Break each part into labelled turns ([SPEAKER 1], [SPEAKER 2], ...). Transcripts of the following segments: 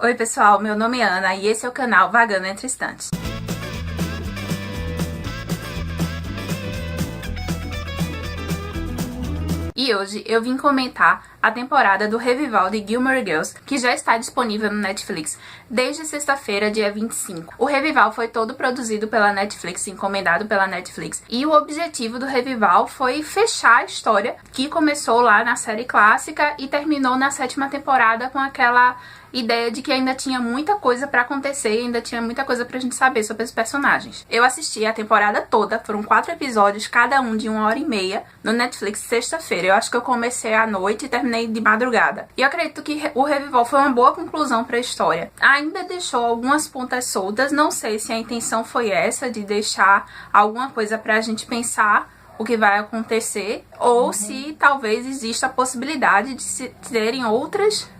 [SPEAKER 1] Oi pessoal, meu nome é Ana e esse é o canal Vagando Entre Estantes. E hoje eu vim comentar a temporada do revival de Gilmore Girls, que já está disponível no Netflix desde sexta-feira, dia 25. O revival foi todo produzido pela Netflix, encomendado pela Netflix, e o objetivo do revival foi fechar a história que começou lá na série clássica e terminou na 7ª temporada com aquela ideia de que ainda tinha muita coisa pra acontecer e ainda tinha muita coisa pra gente saber sobre os personagens. Eu assisti a temporada toda, foram 4 episódios, cada um de 1h30, no Netflix sexta-feira. Eu acho que eu comecei à noite e terminei de madrugada. E eu acredito que o revival foi uma boa conclusão pra história. Ainda deixou algumas pontas soltas, não sei se a intenção foi essa, de deixar alguma coisa pra gente pensar o que vai acontecer, ou se talvez exista a possibilidade de se terem outros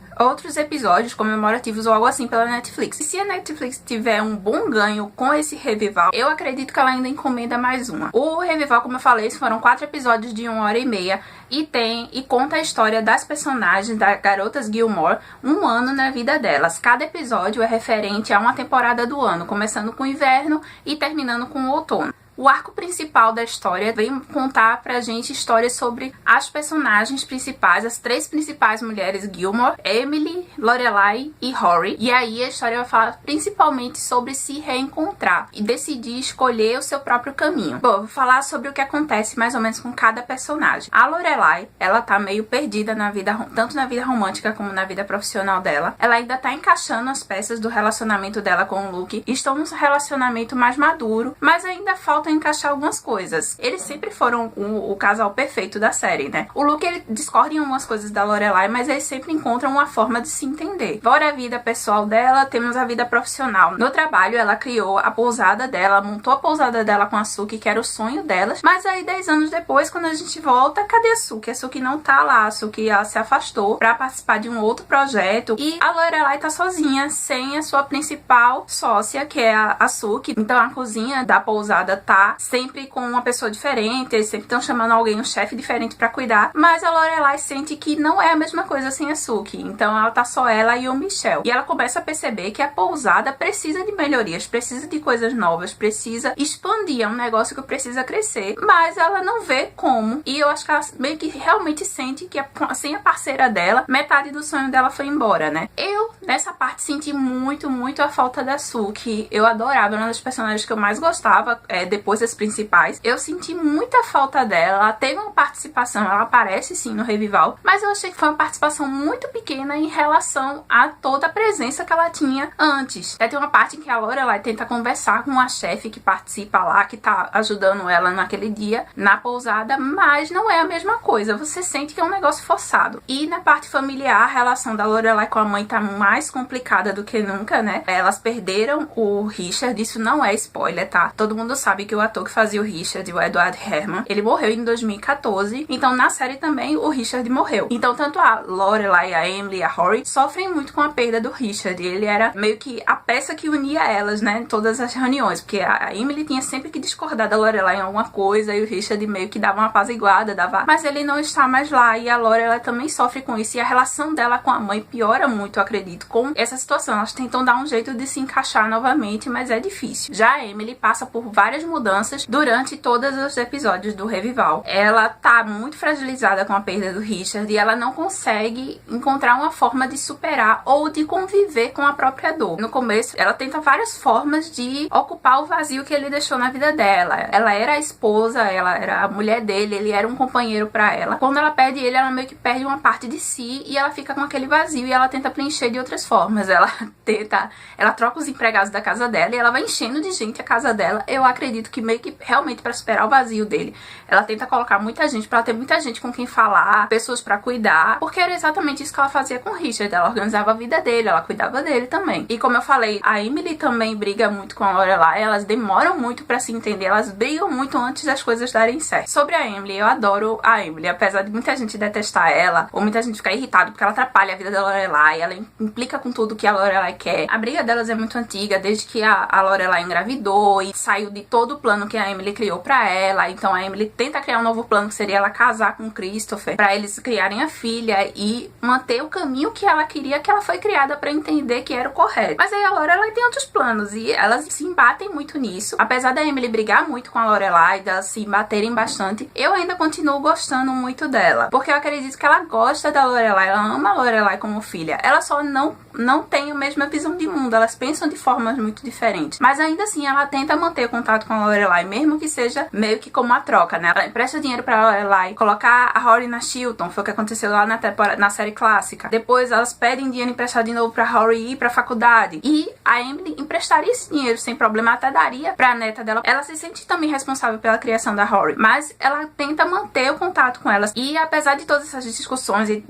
[SPEAKER 1] episódios comemorativos ou algo assim pela Netflix. E se a Netflix tiver um bom ganho com esse revival, eu acredito que ela ainda encomenda mais uma. O revival, como eu falei, foram 4 episódios de 1h30 e conta a história das personagens das garotas Gilmore, um ano na vida delas. Cada episódio é referente a uma temporada do ano, começando com o inverno e terminando com o outono. O arco principal da história vem contar pra gente histórias sobre as personagens principais, as 3 principais mulheres Gilmore, Emily, Lorelai e Rory. E aí a história vai falar principalmente sobre se reencontrar e decidir escolher o seu próprio caminho. Bom, eu vou falar sobre o que acontece mais ou menos com cada personagem. A Lorelai, ela tá meio perdida na vida, tanto na vida romântica como na vida profissional dela. Ela ainda tá encaixando as peças do relacionamento dela com o Luke. Estão num relacionamento mais maduro, mas ainda falta encaixar algumas coisas. Eles sempre foram o casal perfeito da série, né? O Luke, ele discorda em algumas coisas da Lorelai, mas eles sempre encontram uma forma de se entender. Fora a vida pessoal dela, temos a vida profissional. No trabalho, ela criou a pousada dela, montou a pousada dela com a Suki, que era o sonho delas, mas aí 10 anos depois, quando a gente volta, cadê a Suki? A Suki não tá lá, a Suki, ela se afastou pra participar de um outro projeto e a Lorelai tá sozinha, sem a sua principal sócia, que é a Suki. Então a cozinha da pousada tá sempre com uma pessoa diferente, eles sempre estão chamando alguém, um chefe diferente pra cuidar, mas a Lorelai sente que não é a mesma coisa sem a Suki, então ela tá só ela e o Michel, e ela começa a perceber que a pousada precisa de melhorias, precisa de coisas novas, precisa expandir, é um negócio que precisa crescer, mas ela não vê como, e eu acho que ela meio que realmente sente que sem a parceira dela, metade do sonho dela foi embora, né? Eu, nessa parte, senti muito a falta da Suki. Eu adorava, era uma das personagens que eu mais gostava, depois das principais. Eu senti muita falta dela. Ela teve uma participação, ela aparece sim no revival, mas eu achei que foi uma participação muito pequena em relação a toda a presença que ela tinha antes. Tem uma parte em que a Lorelai tenta conversar com a chefe que participa lá, que tá ajudando ela naquele dia na pousada, mas não é a mesma coisa. Você sente que é um negócio forçado. E na parte familiar, a relação da Lorelai com a mãe tá mais complicada do que nunca, né? Elas perderam o Richard, isso não é spoiler, tá? Todo mundo sabe que o ator que fazia o Richard, o Edward Herrmann, ele morreu em 2014, então na série também o Richard morreu. Então tanto a Lorelai, a Emily e a Rory sofrem muito com a perda do Richard. Ele era meio que a peça que unia elas, né, em todas as reuniões, porque a Emily tinha sempre que discordar da Lorelai em alguma coisa e o Richard meio que dava uma apaziguada, mas ele não está mais lá, e a Lorelai também sofre com isso, e a relação dela com a mãe piora muito, eu acredito, com essa situação. Elas tentam dar um jeito de se encaixar novamente, mas é difícil. Já a Emily passa por várias mudanças durante todos os episódios do revival. Ela tá muito fragilizada com a perda do Richard e ela não consegue encontrar uma forma de superar ou de conviver com a própria dor. No começo, ela tenta várias formas de ocupar o vazio que ele deixou na vida dela. Ela era a esposa, ela era a mulher dele, ele era um companheiro pra ela. Quando ela perde ele, ela meio que perde uma parte de si e ela fica com aquele vazio e ela tenta preencher de outras formas. Ela troca os empregados da casa dela e ela vai enchendo de gente a casa dela. Eu acredito que meio que realmente pra superar o vazio dele, ela tenta colocar muita gente, pra ela ter muita gente com quem falar, pessoas pra cuidar, porque era exatamente isso que ela fazia com o Richard. Ela organizava a vida dele, ela cuidava dele também. E como eu falei, a Emily também briga muito com a Lorelai, elas demoram muito pra se entender, elas brigam muito antes das coisas darem certo. Sobre a Emily, eu adoro a Emily, apesar de muita gente detestar ela, ou muita gente ficar irritado porque ela atrapalha a vida da Lorelai, ela implica com tudo que a Lorelai quer. A briga delas é muito antiga, desde que a Lorelai engravidou e saiu de todo do plano que a Emily criou pra ela. Então a Emily tenta criar um novo plano, que seria ela casar com Christopher, pra eles criarem a filha e manter o caminho que ela queria, que ela foi criada pra entender que era o correto. Mas aí a Lorelai tem outros planos e elas se embatem muito nisso. Apesar da Emily brigar muito com a Lorelai, delas se embaterem bastante, eu ainda continuo gostando muito dela, porque eu acredito que ela gosta da Lorelai, ela ama a Lorelai como filha. Ela só não tem a mesma visão de mundo, elas pensam de formas muito diferentes. Mas ainda assim, ela tenta manter contato com a Lorelai, mesmo que seja meio que como uma troca, né? Ela empresta dinheiro pra Lorelai, colocar a Rory na Chilton, foi o que aconteceu lá na série clássica. Depois elas pedem dinheiro emprestado de novo pra Rory ir pra faculdade. E a Emily emprestaria esse dinheiro sem problema, até daria pra neta dela. Ela se sente também responsável pela criação da Rory, mas ela tenta manter o contato com elas. E apesar de todas essas discussões e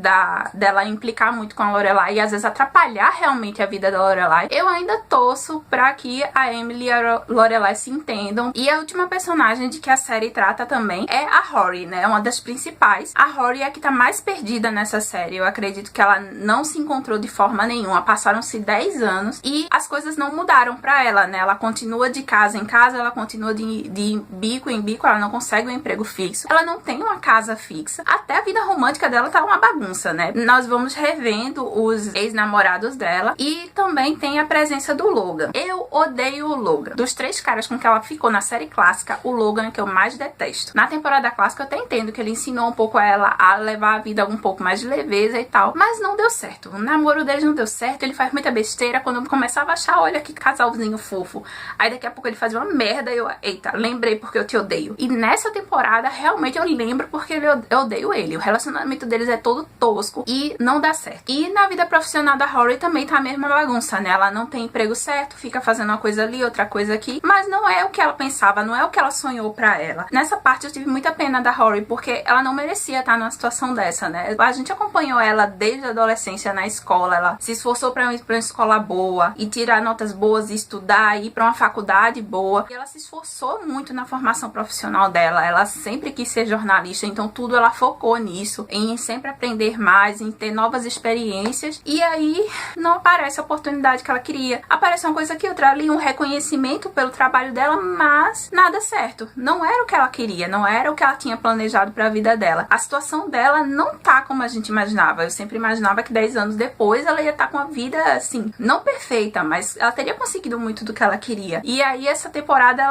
[SPEAKER 1] dela implicar muito com a Lorelai e às vezes atrapalhar realmente a vida da Lorelai, eu ainda torço pra que a Emily e a Lorelai se entendam. E a última personagem de que a série trata também é a Rory, né? Uma das principais. A Rory é a que tá mais perdida nessa série. Eu acredito que ela não se encontrou de forma nenhuma. Passaram-se 10 anos e as coisas não mudaram pra ela, né? Ela continua de casa em casa, ela continua de bico em bico, ela não consegue um emprego fixo, ela não tem uma casa fixa. Até a vida romântica dela tá uma bagunça, né? Nós vamos revendo os ex-namorados dela e também tem a presença do Logan. Eu odeio o Logan. Dos 3 caras com que ela ficou na série clássica, o Logan é que eu mais detesto. Na temporada clássica eu até entendo que ele ensinou um pouco a ela a levar a vida um pouco mais de leveza e tal, mas não deu certo. O namoro deles não deu certo, ele faz muita besteira. Quando eu começava a achar, olha que casalzinho fofo, aí daqui a pouco ele fazia uma merda e eu, eita, lembrei porque eu te odeio. E nessa temporada, realmente eu lembro porque eu odeio ele. O relacionamento deles é todo tosco e não dá certo. E na vida profissional da Rory também tá a mesma bagunça, né? Ela não tem emprego certo, fica fazendo uma coisa ali, outra coisa aqui, mas não é o que ela pensava, não é o que ela sonhou pra ela. Nessa parte eu tive muita pena da Rory, porque ela não merecia estar numa situação dessa, né? A gente acompanhou ela desde a adolescência na escola, ela se esforçou pra ir pra uma escola boa e tirar notas boas e estudar, e ir pra uma faculdade boa. E ela se esforçou muito na formação profissional dela, ela sempre quis ser jornalista, então tudo ela focou nisso, em sempre aprender mais, em ter novas experiências, e aí não aparece a oportunidade que ela queria. Aparece uma coisa aqui, outra ali, um reconhecimento pelo trabalho dela, mas nada certo. Não era o que ela queria, não era o que ela tinha planejado pra vida dela. A situação dela não tá como a gente imaginava. Eu sempre imaginava que 10 anos depois ela ia estar com a vida, assim, não perfeita, mas ela teria conseguido muito do que ela queria. E aí essa temporada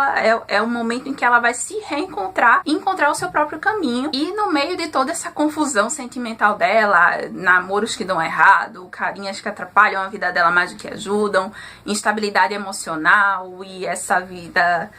[SPEAKER 1] é o momento em que ela vai se reencontrar e encontrar o seu próprio caminho. E no meio de toda essa confusão sentimental dela, namoros que dão errado, carinhas que atrapalham a vida dela mais do que ajudam, instabilidade emocional e essa vida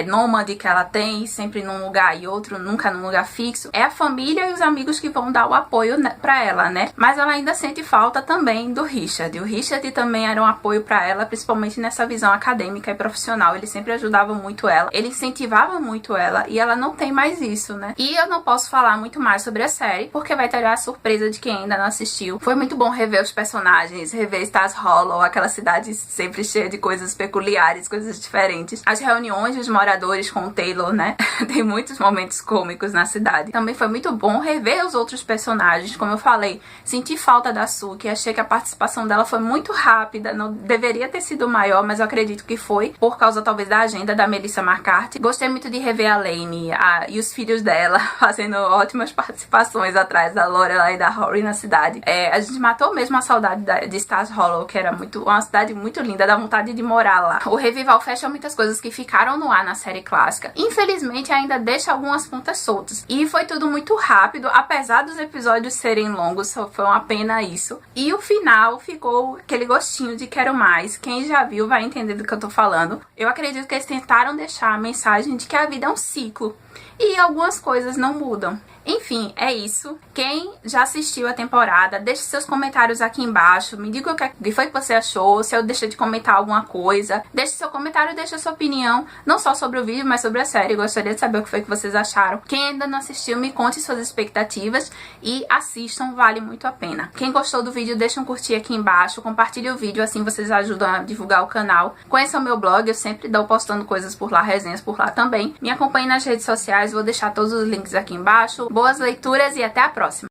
[SPEAKER 1] nômade que ela tem, sempre num lugar e outro, nunca num lugar fixo, é a família e os amigos que vão dar o apoio pra ela, né? Mas ela ainda sente falta também do Richard. O Richard também era um apoio pra ela, principalmente nessa visão acadêmica e profissional. Ele sempre ajudava muito ela, ele incentivava muito ela, e ela não tem mais isso, né? E eu não posso falar muito mais sobre a série, porque vai ter a surpresa de quem ainda não assistiu. Foi muito bom rever os personagens, rever Stars Hollow, aquela cidade sempre cheia de coisas peculiares, coisas diferentes. As reuniões dos moradores com o Taylor, né? Tem muitos momentos cômicos na cidade. Também foi muito bom rever os outros personagens. Como eu falei, senti falta da Suki, achei que a participação dela foi muito rápida, não deveria ter sido maior, mas eu acredito que foi, por causa talvez da agenda da Melissa McCarthy. Gostei muito de rever a Lane e os filhos dela fazendo ótimas participações atrás da Lorelai e da Rory na cidade. A gente matou mesmo a saudade de Stars Hollow, que era uma cidade muito linda, dá vontade de morar lá. O Revival fecha muitas coisas que ficaram no ar na série clássica. Infelizmente ainda deixa algumas pontas soltas. E foi tudo muito rápido, apesar dos episódios serem longos, foi uma pena isso. E o final ficou aquele gostinho de quero mais. Quem já viu vai entender do que eu tô falando. Eu acredito que eles tentaram deixar a mensagem de que a vida é um ciclo e algumas coisas não mudam. Enfim, é isso. Quem já assistiu a temporada, deixe seus comentários aqui embaixo. Me diga o que foi que você achou, se eu deixei de comentar alguma coisa. Deixe seu comentário, deixe a sua opinião, não só sobre o vídeo, mas sobre a série. Gostaria de saber o que foi que vocês acharam. Quem ainda não assistiu, me conte suas expectativas e assistam, vale muito a pena. Quem gostou do vídeo, deixa um curtir aqui embaixo, compartilhe o vídeo, assim vocês ajudam a divulgar o canal. Conheçam o meu blog, eu sempre dou postando coisas por lá, resenhas por lá também. Me acompanhe nas redes sociais, vou deixar todos os links aqui embaixo. Boas leituras e até a próxima!